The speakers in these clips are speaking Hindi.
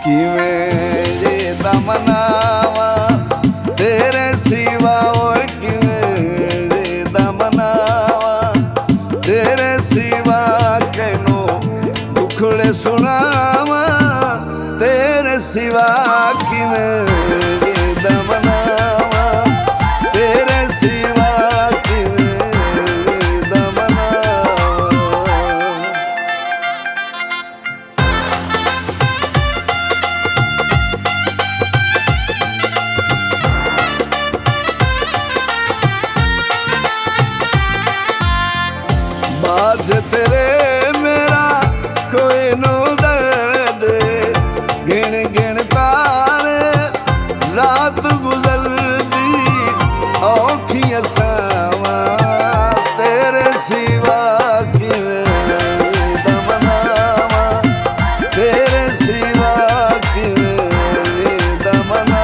किवें जे दमनावा तेरे सिवा, ओए किवें जे दमनावा तेरे सिवा, कैनो दुखड़े सुनावा तेरे सिवा, किवें जे दमनावा तेरे सिवा, किवें जे दमनावा। बाज तेरे मेरा कोई नो दर्द, गिन गिन तारे रात गुजरदी, औखियां सावा तेरे सिवा, किवें दमनावा तेरे सिवा, किवें दमनावा।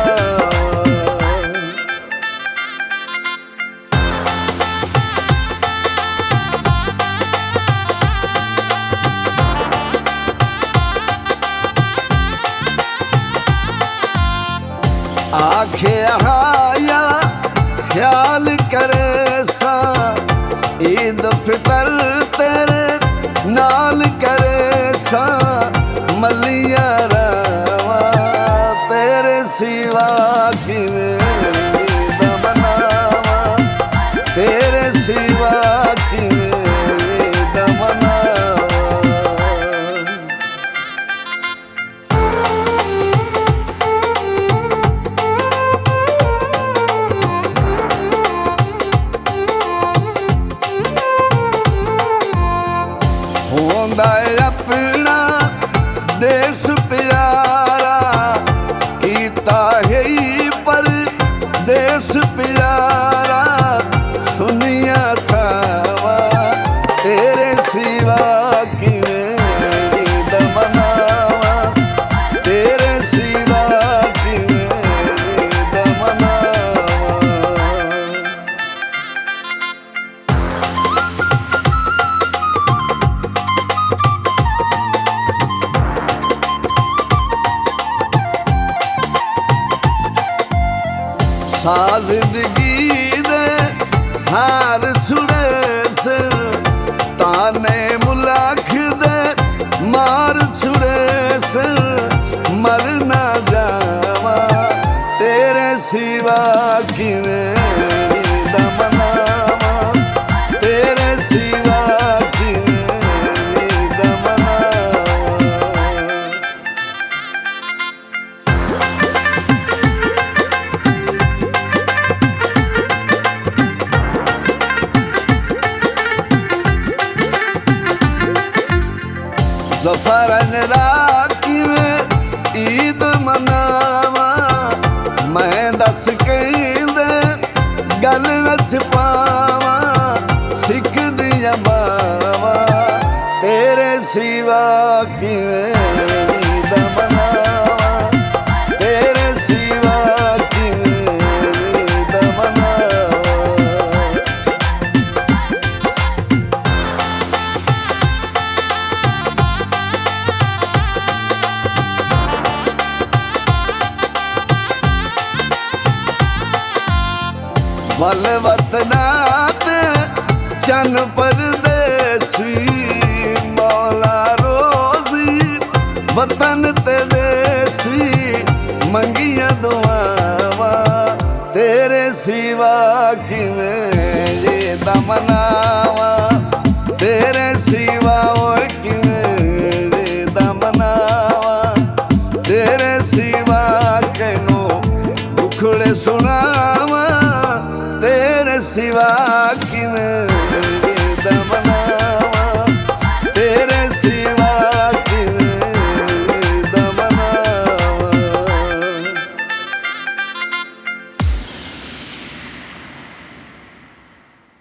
आखे हाया ख्याल करे सा, ईद फितर तेरे नाल करे सा, मलिया रावा तेरे सिवा, किवें दमनावा तेरे सिवा, किवें दमनावा। होंदा अपना देश प्यारा, कीता है पर देश प्यारा, सुनिया थावा तेरे सिवा, किवें दमनावा तेरे सिवा, किवें दमनावा। सा जिंदगी दे हार छुड़े सिर, ताने मुलाख दे मार छुड़े सिर, मर ना जावा तेरे सिवा, किवें दमनावा तेरे सिवा, किवें दमनावा। ज़फ़रन राखी में ईद मनावा, मैं दस कहंदे गल विच पावा, सिख दियां बावा तेरे सिवा, किवें दमनावा तेरे सिवा, किवें दमनावा। वल वतनात चन परदेसी, मौला रोजी वतन ते देसी, मंगिया